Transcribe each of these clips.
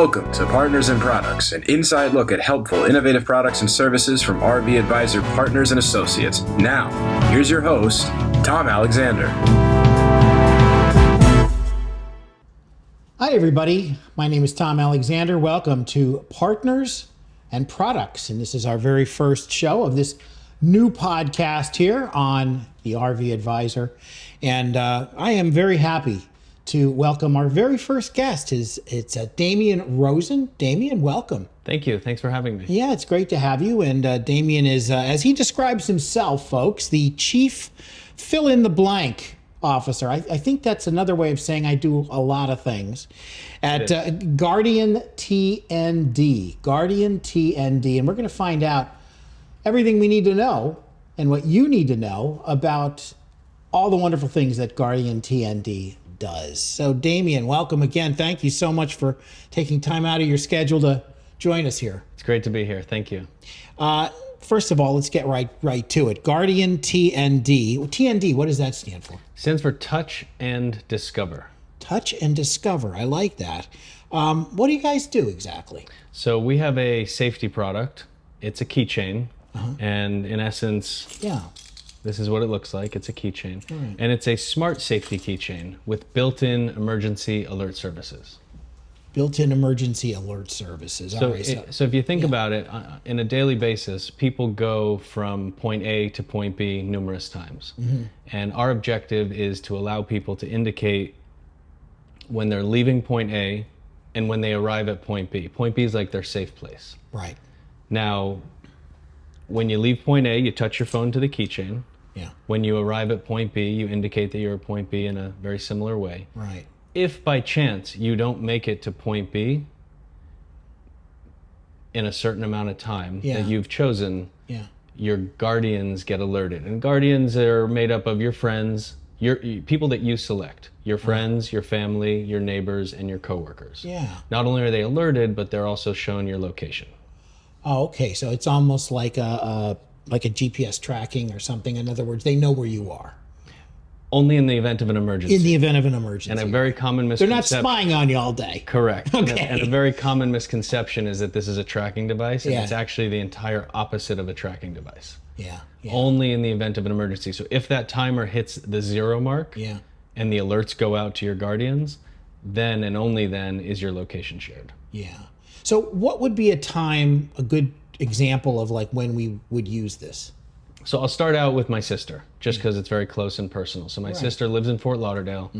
Welcome to Partners and Products, an inside look at helpful, innovative products and services from RV Advisor partners and associates. Now, here's your host, Tom Alexander. Hi, everybody. My name is Tom Alexander. Welcome to Partners and Products. And this is our very first show of this new podcast here on the RV Advisor. And I am very happy to welcome our very first guest. It's Damien Rosen. Damien, welcome. Thank you. Thanks for having me. Yeah, it's great to have you. And Damien is, as he describes himself, folks, the chief fill-in-the-blank officer. I think that's another way of saying I do a lot of things at Guardian TND. Guardian TND. And we're going to find out everything we need to know and what you need to know about all the wonderful things that Guardian TND does. So Damien, welcome again. Thank you so much for taking time out of your schedule to join us here. It's great to be here. Thank you. First of all, let's get right to it. Guardian TND. TND, what does that stand for? Stands for Touch and Discover. Touch and Discover. I like that. What do you guys do exactly? So we have a safety product. It's a keychain. And in essence, this is what it looks like. It's a keychain. Right. And it's a smart safety keychain with built-in emergency alert services. Built-in emergency alert services. So if you think about it, in a daily basis, people go from point A to point B numerous times. And our objective is to allow people to indicate when they're leaving point A and when they arrive at point B. Point B is like their safe place. Right. Now, when you leave point A, you touch your phone to the keychain. Yeah. When you arrive at point B, you indicate that you're at point B in a very similar way. Right. If by chance you don't make it to point B in a certain amount of time that you've chosen, your guardians get alerted. And guardians are made up of your friends, your people that you select, your friends, your family, your neighbors, and your coworkers. Yeah. Not only are they alerted, but they're also shown your location. Oh, okay. So it's almost like a GPS tracking or something. In other words, they know where you are. Only in the event of an emergency. In the event of an emergency. And a very common misconception. They're not spying on you all day. Correct. Okay. And a very common misconception is that this is a tracking device, and Yeah. it's actually the entire opposite of a tracking device. Yeah. Only in the event of an emergency. So if that timer hits the 0 mark and the alerts go out to your guardians, then and only then is your location shared. Yeah. So what would be a good example of like when we would use this? So I'll start out with my sister, just because it's very close and personal. So my sister lives in Fort Lauderdale,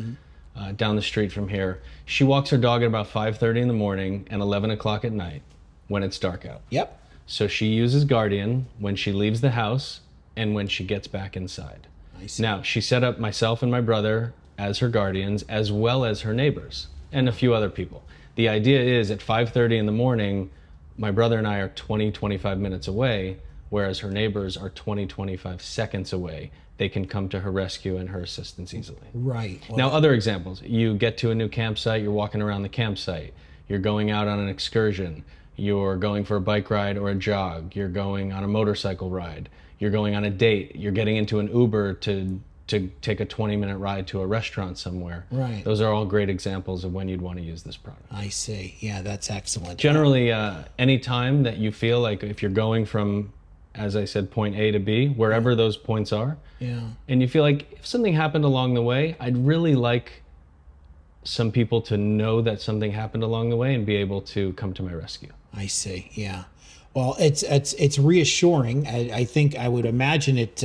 down the street from here. She walks her dog at about 5:30 in the morning and 11 o'clock at night when it's dark out. Yep. So she uses Guardian when she leaves the house and when she gets back inside. I see. Now, she set up myself and my brother as her guardians, as well as her neighbors and a few other people. The idea is at 5:30 in the morning, my brother and I are 25 minutes away, whereas her neighbors are 25 seconds away. They can come to her rescue and her assistance easily. Right. Well, Now, other examples. You get to a new campsite, you're walking around the campsite, you're going out on an excursion, you're going for a bike ride or a jog, you're going on a motorcycle ride, you're going on a date, you're getting into an Uber to take a 20-minute ride to a restaurant somewhere. Right. Those are all great examples of when you'd want to use this product. I see. Yeah, that's excellent. Generally, any time that you feel like if you're going from, as I said, point A to B, wherever those points are, and you feel like if something happened along the way, I'd really like some people to know that something happened along the way and be able to come to my rescue. I see. Yeah. Well, it's reassuring. I think I would imagine it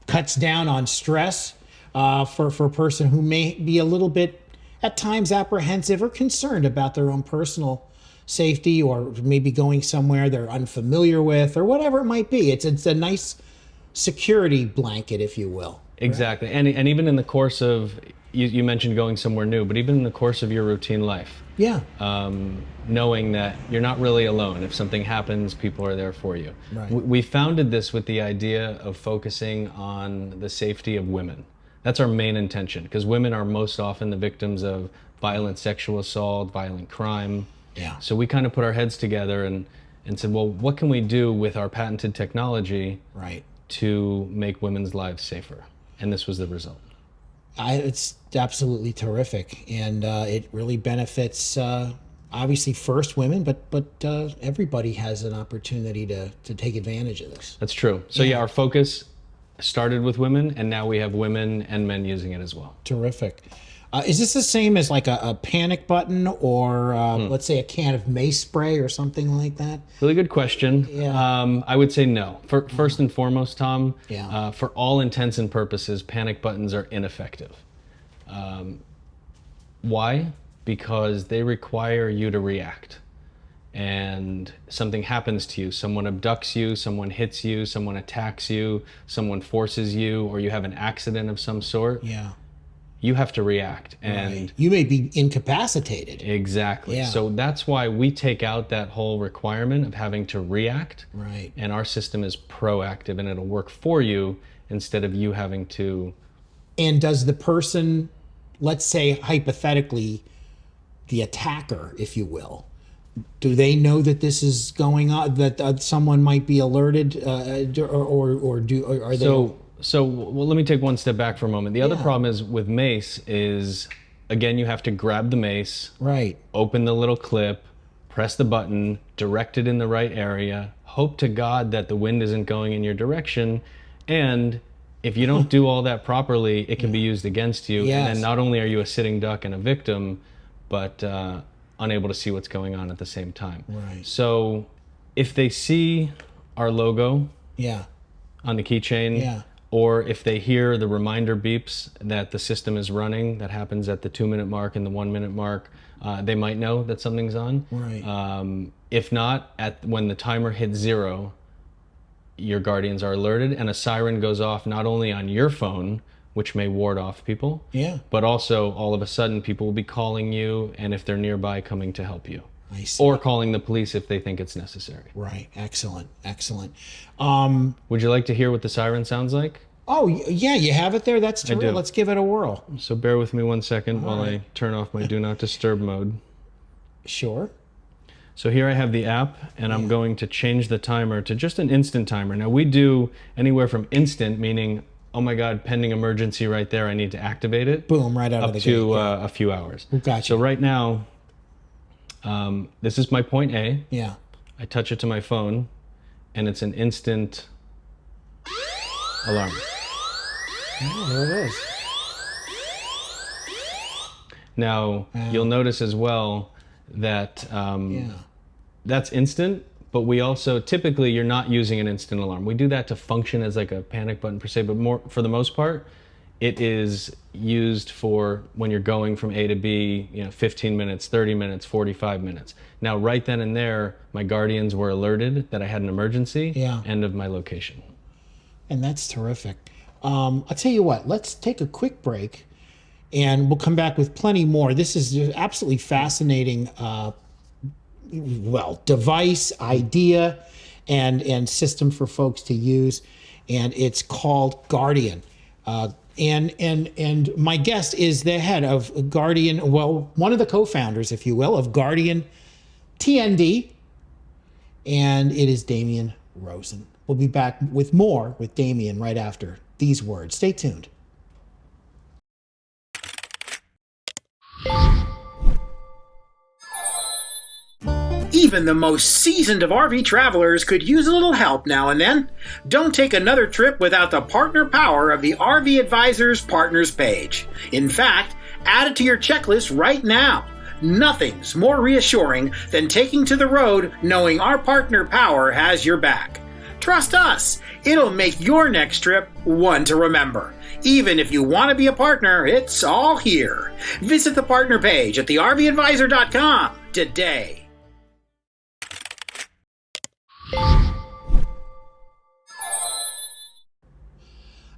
cuts down on stress for a person who may be a little bit at times apprehensive or concerned about their own personal safety, or maybe going somewhere they're unfamiliar with, or whatever it might be. It's a nice security blanket, if you will. Exactly. Right? And even in the course of, you mentioned going somewhere new, but even in the course of your routine life, knowing that you're not really alone. If something happens, people are there for you. Right. We founded this with the idea of focusing on the safety of women. That's our main intention, because women are most often the victims of violent sexual assault, violent crime. Yeah. So we kind of put our heads together and said, well, what can we do with our patented technology to make women's lives safer? And this was the result. It's absolutely terrific, and it really benefits obviously first women, but everybody has an opportunity to take advantage of this. That's true. So yeah, our focus started with women, and now we have women and men using it as well. Terrific. Is this the same as like a panic button or let's say a can of mace spray or something like that? Really good question. Yeah. I would say no. First and foremost, Tom, Yeah. for all intents and purposes, panic buttons are ineffective. Why? Because they require you to react. And something happens to you. Someone abducts you, someone hits you, someone attacks you, someone forces you, or you have an accident of some sort. Yeah. You have to react. And right. You may be incapacitated. Exactly. Yeah. So that's why we take out that whole requirement of having to react. Right. And our system is proactive, and it'll work for you instead of you having to. And does the person, let's say hypothetically, the attacker, if you will, do they know that this is going on, that someone might be alerted, or are they? So well, let me take one step back for a moment. The other problem is with mace is, again, you have to grab the mace, right, open the little clip, press the button, direct it in the right area, hope to God that the wind isn't going in your direction, and if you don't do all that properly, it can be used against you. Yes. And then not only are you a sitting duck and a victim, but unable to see what's going on at the same time. Right. So if they see our logo on the keychain, or if they hear the reminder beeps that the system is running, that happens at the 2-minute mark and the 1-minute mark, they might know that something's on. Right. If not, when the timer hits 0, your guardians are alerted, and a siren goes off not only on your phone, which may ward off people, but also all of a sudden people will be calling you, and if they're nearby, coming to help you. I see. Or calling the police if they think it's necessary. Right. Excellent. Excellent. Would you like to hear what the siren sounds like? Oh, yeah, you have it there? That's terrific. do. Let's give it a whirl. So bear with me 1 second while right. I turn off my do not disturb mode. Sure. So here I have the app, and I'm going to change the timer to just an instant timer. Now we do anywhere from instant, meaning, oh my God, pending emergency right there, I need to activate it. Boom, right out of the gate. Up to a few hours. Gotcha. So right now, this is my point A. Yeah. I touch it to my phone, and it's an instant alarm. Oh, there it is. Now, you'll notice as well that that's instant, but we also, typically, you're not using an instant alarm. We do that to function as like a panic button per se, but more for the most part, it is used for when you're going from A to B, 15 minutes, 30 minutes, 45 minutes. Now, right then and there, my guardians were alerted that I had an emergency, end of my location. And that's terrific. I'll tell you what, let's take a quick break, and we'll come back with plenty more. This is just absolutely fascinating, device, idea, and system for folks to use, and it's called Guardian. And my guest is the head of Guardian, one of the co-founders, if you will, of Guardian TND, and it is Damien Rosen. We'll be back with more with Damien right after these words. Stay tuned. Even the most seasoned of RV travelers could use a little help now and then. Don't take another trip without the partner power of the RV Advisor's Partners page. In fact, add it to your checklist right now. Nothing's more reassuring than taking to the road knowing our partner power has your back. Trust us, it'll make your next trip one to remember. Even if you want to be a partner, it's all here. Visit the partner page at thervadvisor.com today.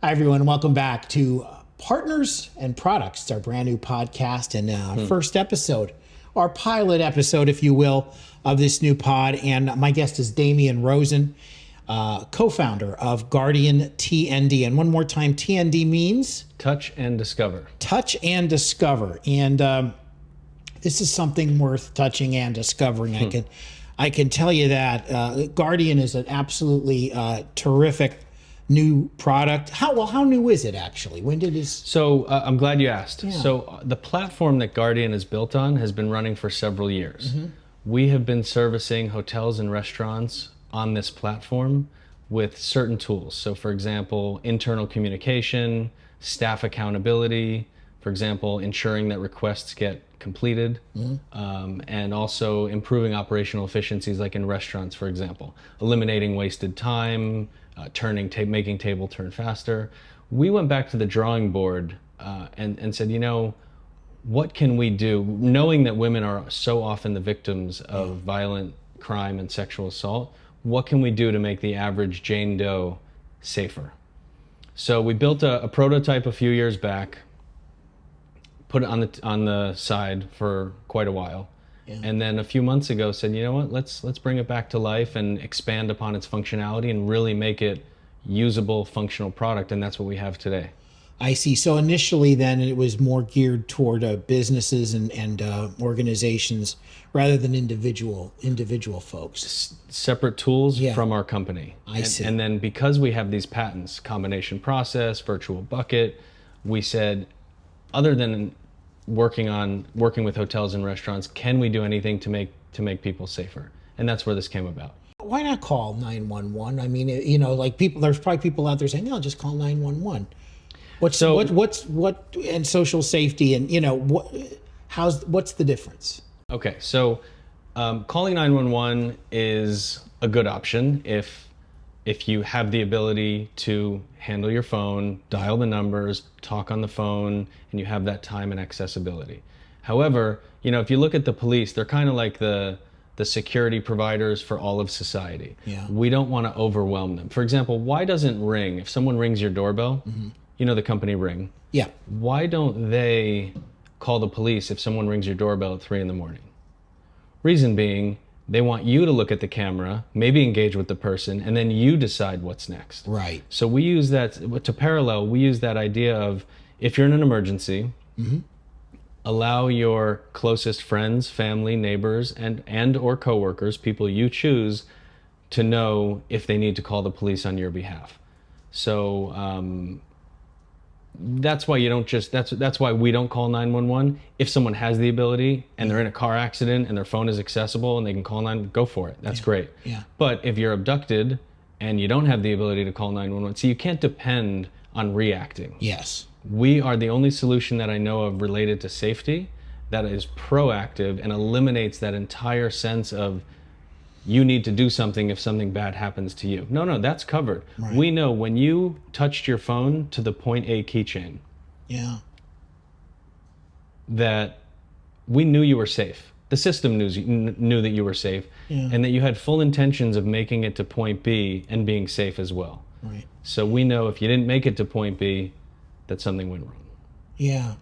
Hi, everyone. Welcome back to Partners and Products. It's our brand new podcast and first episode, our pilot episode, if you will, of this new pod. And my guest is Damien Rosen, co-founder of Guardian TND. And one more time, TND means? Touch and discover. Touch and discover. And this is something worth touching and discovering. I can tell you that Guardian is an absolutely terrific new product. How new is it actually? When did this? So I'm glad you asked. Yeah. So the platform that Guardian is built on has been running for several years. We have been servicing hotels and restaurants on this platform with certain tools. So for example, internal communication, staff accountability, for example, ensuring that requests get completed, and also improving operational efficiencies like in restaurants, for example, eliminating wasted time, making table turn faster. We went back to the drawing board and said, what can we do? Knowing that women are so often the victims of violent crime and sexual assault, what can we do to make the average Jane Doe safer? So we built a prototype a few years back, put it on the side for quite a while, and then a few months ago said, you know what, let's bring it back to life and expand upon its functionality and really make it usable, functional product, and that's what we have today. I see. So initially, then it was more geared toward businesses and organizations rather than individual folks. Separate tools from our company. I see. And then because we have these patents, combination process, virtual bucket, we said, other than working with hotels and restaurants, can we do anything to make people safer? And that's where this came about. Why not call 911? I mean, there's probably people out there saying, no, just call 911. What's and social safety and what's the difference? Okay, so calling 911 is a good option if you have the ability to handle your phone, dial the numbers, talk on the phone, and you have that time and accessibility. However, if you look at the police, they're kind of like the security providers for all of society. Yeah. We don't want to overwhelm them. For example, why doesn't Ring, if someone rings your doorbell, the company Ring. Yeah. Why don't they call the police if someone rings your doorbell at 3 a.m? Reason being, they want you to look at the camera, maybe engage with the person, and then you decide what's next. Right. So we use that we use that idea of, if you're in an emergency, allow your closest friends, family, neighbors, and or coworkers, people you choose, to know if they need to call the police on your behalf. So that's why that's why we don't call 911. If someone has the ability and they're in a car accident and their phone is accessible and they can call 911, go for it. That's great. Yeah. But if you're abducted and you don't have the ability to call 911, so you can't depend on reacting. Yes. We are the only solution that I know of related to safety that is proactive and eliminates that entire sense of you need to do something if something bad happens to you. No, that's covered. Right. We know when you touched your phone to the point A keychain, that we knew you were safe. The system knew that you were safe, and that you had full intentions of making it to point B and being safe as well. Right. So we know if you didn't make it to point B, that something went wrong. Yeah.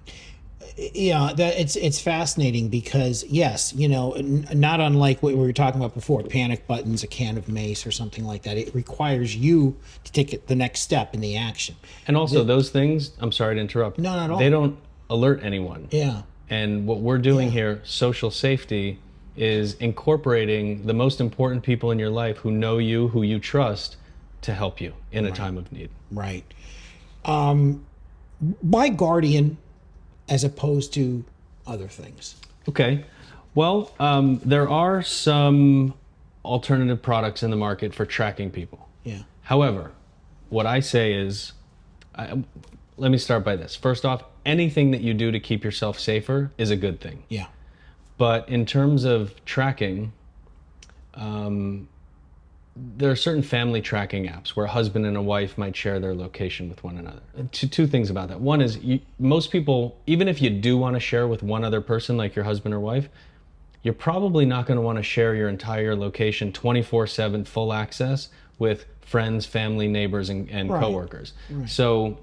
Yeah, it's fascinating because, yes, not unlike what we were talking about before, panic buttons, a can of mace or something like that, it requires you to take the next step in the action. And also those things, I'm sorry to interrupt. No, not at all. They don't alert anyone. Yeah. And what we're doing here, social safety, is incorporating the most important people in your life who know you, who you trust, to help you in a time of need. Right. Why Guardian as opposed to other things? Okay. Well, there are some alternative products in the market for tracking people. Yeah. However, what I say is, let me start by this. First off, anything that you do to keep yourself safer is a good thing. Yeah. But in terms of tracking, there are certain family tracking apps where a husband and a wife might share their location with one another. Two things about that. One is most people, even if you do want to share with one other person, like your husband or wife, you're probably not going to want to share your entire location 24/7 full access with friends, family, neighbors, and coworkers. Right. So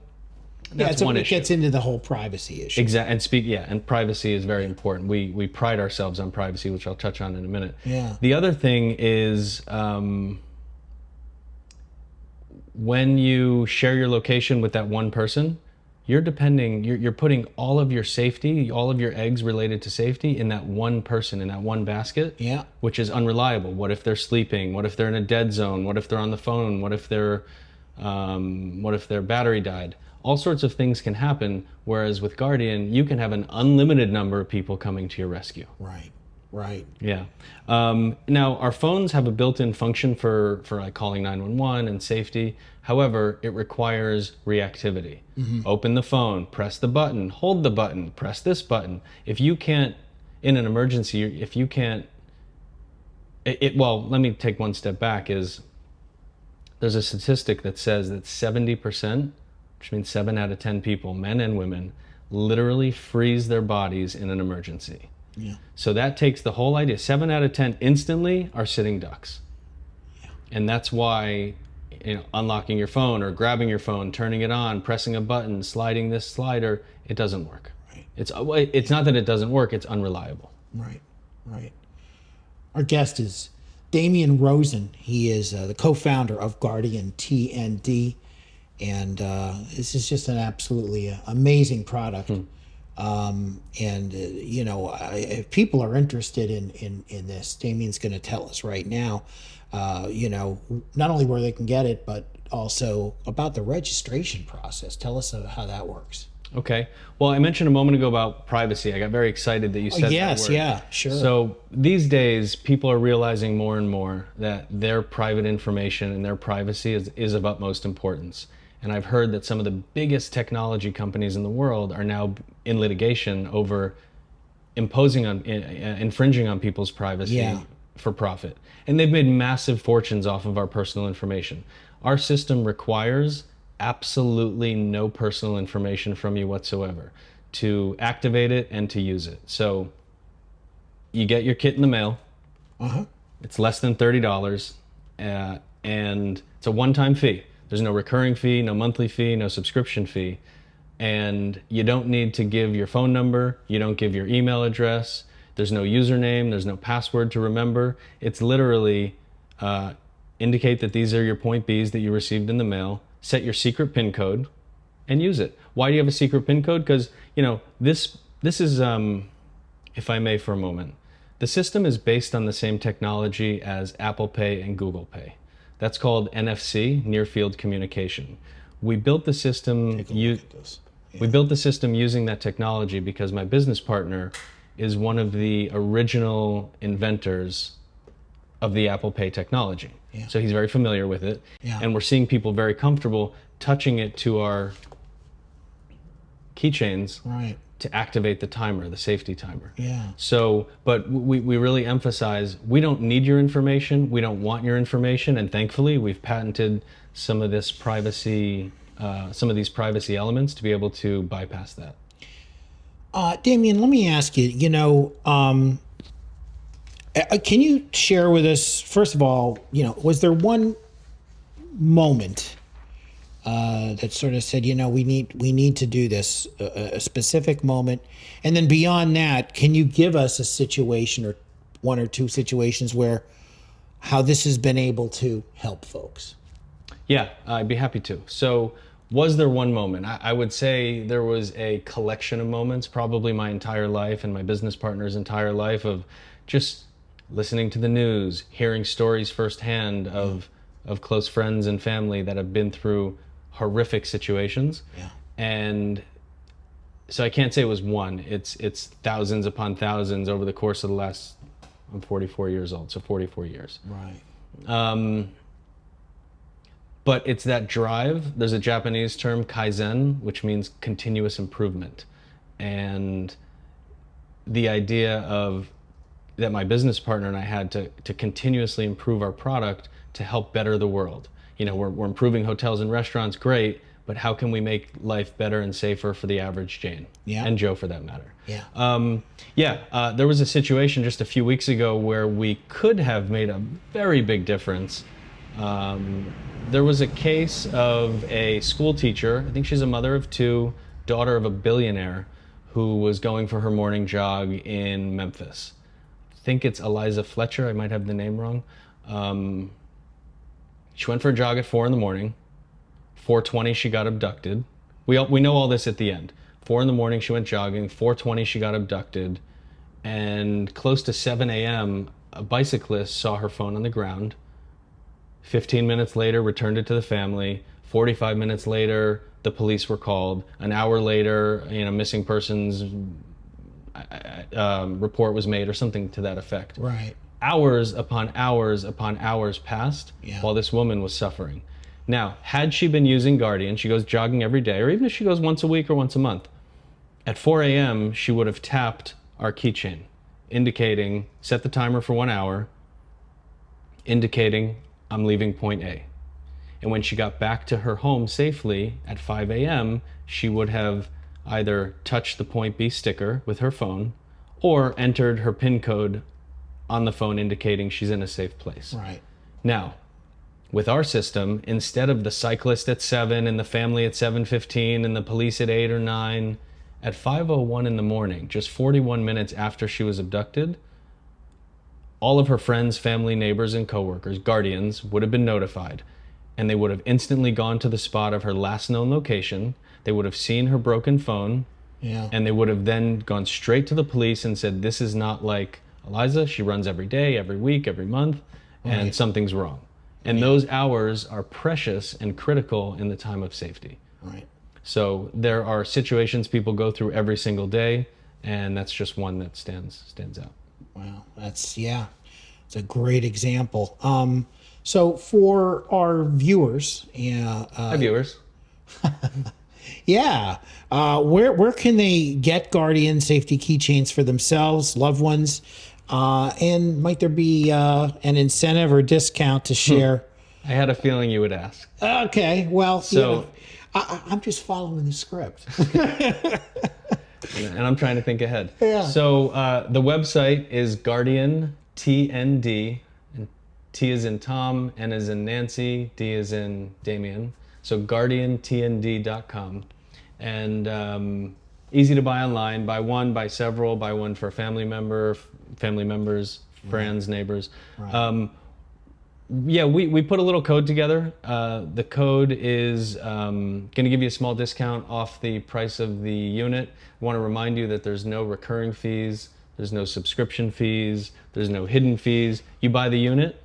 that's one issue. It gets into the whole privacy issue. Exactly. And privacy is very important. We pride ourselves on privacy, which I'll touch on in a minute. Yeah. The other thing is, when you share your location with that one person, you're putting all of your safety, all of your eggs related to safety in that one person, in that one basket, which is unreliable. What if they're sleeping? What if they're in a dead zone? What if they're on the phone? What if they're What if their battery died? All sorts of things can happen, whereas with Guardian, you can have an unlimited number of people coming to your rescue. Right. Right. Yeah. Now, our phones have a built-in function for like calling 911 and safety. However, it requires reactivity. Open the phone, press the button, hold the button, press this button. If you can't, in an emergency, if you can't, well, let me take one step back, is there's a statistic that says that 70%, which means 7 out of 10 people, men and women, literally freeze their bodies in an emergency. Yeah. So that takes the whole idea. 7 out of 10 instantly are sitting ducks. Yeah. And that's why, unlocking your phone or grabbing your phone, turning it on, pressing a button, sliding this slider, it doesn't work. Right. It's not that it doesn't work, it's unreliable. Right. Right. Our guest is Damien Rosen. He is the co-founder of Guardian TND. And this is just an absolutely amazing product. If people are interested in this, Damien's going to tell us right now, not only where they can get it, but also about the registration process. Tell us how that works. Okay. Well, I mentioned a moment ago about privacy. I got very excited that you said yes, that word. yeah, sure. So these days, people are realizing more and more that their private information and their privacy is of utmost importance. And I've heard that some of the biggest technology companies in the world are now in litigation over infringing on people's privacy for profit. And they've made massive fortunes off of our personal information. Our system requires absolutely no personal information from you whatsoever to activate it and to use it. So you get your kit in the mail. It's less than $30, and it's a one-time fee. There's no recurring fee, no monthly fee, no subscription fee. And you don't need to give your phone number. You don't give your email address. There's no username. There's no password to remember. It's literally indicate that these are your point Bs that you received in the mail. Set your secret PIN code and use it. Why do you have a secret PIN code? Because, this is, if I may for a moment, the system is based on the same technology as Apple Pay and Google Pay. That's called NFC, Near Field Communication. We built the system. We built the system using that technology because my business partner is one of the original inventors of the Apple Pay technology. Yeah. So he's very familiar with it. Yeah. And we're seeing people very comfortable touching it to our keychains to activate the timer, the safety timer. Yeah. So, but we really emphasize, we don't need your information, we don't want your information, and thankfully we've patented some of this privacy, some of these privacy elements to be able to bypass that. Damien, let me ask you, can you share with us, first of all, was there one moment that sort of said, we need to do this, a specific moment, and then beyond that, can you give us a situation or one or two situations where how this has been able to help folks? Yeah, I'd be happy to. So, was there one moment? I would say there was a collection of moments, probably my entire life and my business partner's entire life, of just listening to the news, hearing stories firsthand of close friends and family that have been through horrific situations. Yeah. And so I can't say it was one. It's thousands upon thousands over the course of the last, I'm 44 years old, so 44 years. Right. But it's that drive. There's a Japanese term, kaizen, which means continuous improvement. And the idea of that my business partner and I had to continuously improve our product to help better the world. We're improving hotels and restaurants, great, but how can we make life better and safer for the average Jane? Yeah. And Joe, for that matter. Yeah. There was a situation just a few weeks ago where we could have made a very big difference. There was a case of a school teacher, I think she's a mother of two, daughter of a billionaire, who was going for her morning jog in Memphis. I think it's Eliza Fletcher, I might have the name wrong. She went for a jog at 4 a.m. 4:20 she got abducted. We know all this at the end. 4 a.m. she went jogging, 4:20 she got abducted, and close to 7 a.m. a bicyclist saw her phone on the ground. 15 minutes later, returned it to the family. 45 minutes later, the police were called. An hour later, missing persons report was made or something to that effect. Right. Hours upon hours upon hours passed while this woman was suffering. Now, had she been using Guardian, she goes jogging every day, or even if she goes once a week or once a month, at 4 a.m., she would have tapped our keychain, indicating, set the timer for 1 hour, indicating I'm leaving point A. And when she got back to her home safely at 5 a.m., she would have either touched the point B sticker with her phone or entered her PIN code on the phone indicating she's in a safe place. Right. Now, with our system, instead of the cyclist at 7 and the family at 7:15 and the police at 8 or 9, at 5:01 in the morning, just 41 minutes after she was abducted, all of her friends, family, neighbors, and coworkers, guardians, would have been notified, and they would have instantly gone to the spot of her last known location. They would have seen her broken phone, and they would have then gone straight to the police and said, this is not like Eliza. She runs every day, every week, every month, and something's wrong. And those hours are precious and critical in the time of safety. Right. So there are situations people go through every single day, and that's just one that stands out. Wow, it's a great example. So for our viewers, Hi, viewers. where can they get Guardian safety keychains for themselves, loved ones, and might there be an incentive or discount to share? I had a feeling you would ask. Okay, well, So I'm just following the script. and I'm trying to think ahead. Yeah. So the website is Guardian TND, and T is in Tom, N is in Nancy, D is in Damien. So GuardianTND.com. And easy to buy online. Buy one, buy several, buy one for a family member, family members, friends, neighbors. Right. We put a little code together. The code is going to give you a small discount off the price of the unit. I want to remind you that there's no recurring fees, there's no subscription fees, there's no hidden fees. You buy the unit,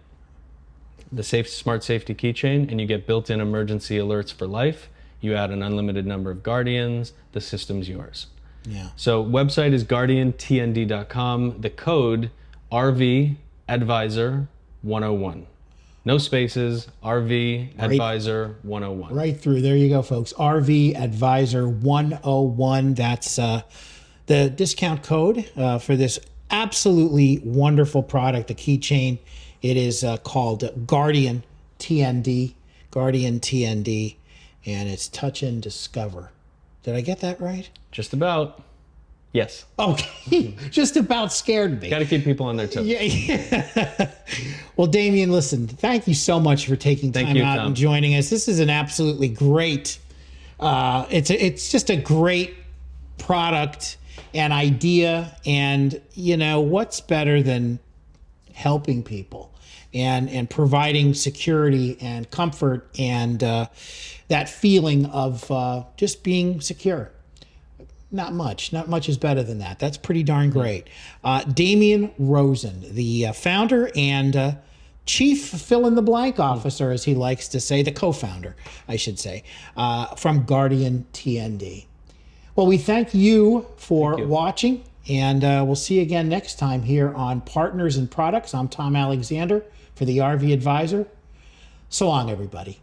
the smart safety keychain, and you get built-in emergency alerts for life. You add an unlimited number of guardians, the system's yours. Yeah. So website is guardiantnd.com. The code RV Advisor 101. No spaces, RV Advisor 101. Right through. There you go, folks. RV Advisor 101. That's the discount code for this absolutely wonderful product, the keychain. It is called Guardian TND, and it's Touch and Discover. Did I get that right? Just about. Yes. Okay. Just about scared me. Got to keep people on their toes. Yeah. Well, Damien, listen, thank you so much for taking time out Tom. and joining us. This is an absolutely great, it's just a great product and idea. And, what's better than helping people and providing security and comfort and that feeling of just being secure. Not much is better than that. That's pretty darn great. Damien Rosen, the founder and chief fill-in-the-blank officer, as he likes to say, the co-founder, I should say, from Guardian TND. Well, we thank you for watching, and we'll see you again next time here on Partners and Products. I'm Tom Alexander for the RV Advisor. So long, everybody.